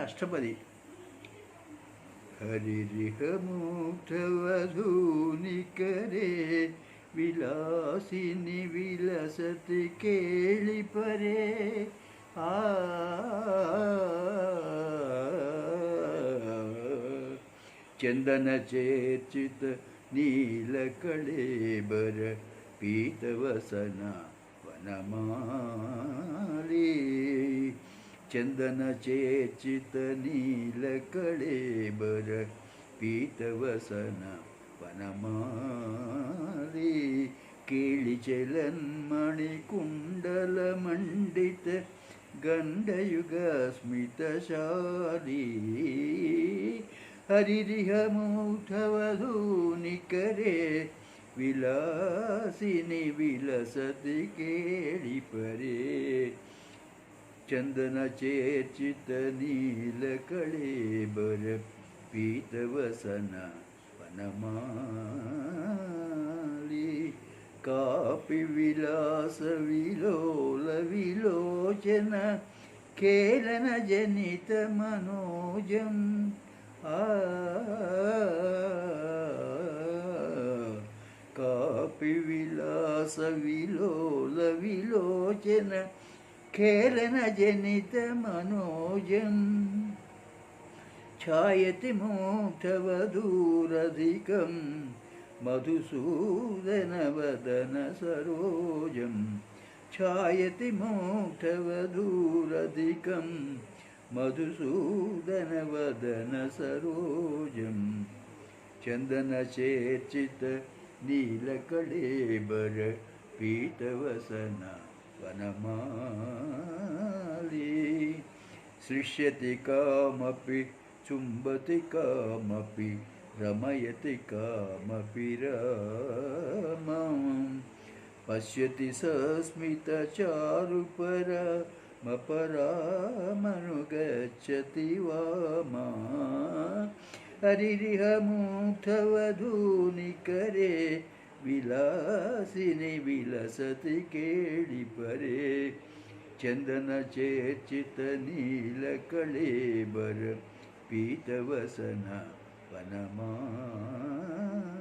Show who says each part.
Speaker 1: अष्टपदी हरिरिह मुग्धवधूनि करे विलासिनि विलसति केळि परे आ चंदन चेर्चित नीलकळेबर पीतवसन वनमाली चंदन चेर्चित नीलकळेबर पीतवसन वनमाली केळिचेलन्मणि कुण्डलमण्डित गण्डयुग स्मितशाली हरिरिह मुग्धवधूनि करे विलासिनि विलसति केळि परे चंदन चेर्चित नीलकळेबर पीतवसन वनमाली कापि विलास विलोल विलोचन खेलन जनित मनोजं कापि विलास विलोल विलोचन खेलन जनित मनोजं छायति मुग्धवधूरधिकं मधुसूदनवदन सरोजं छायति मुग्धवधूरधिकं मधुसूदनवदन सरोजं चन्दनचेर्चित नीलकळेबर पीतवसन वनमाली सृष्यति कामपि चुम्बति कामपि रमयति कामपि रामं पश्यति सस्मितचारुपरामपरामनुगच्छति वामा हरिरिह मुग्धवधूनि करे विलासिनि विलसति केळि परे चंदन चेर्चित नीलकळेबर पीतवसन वनमाली।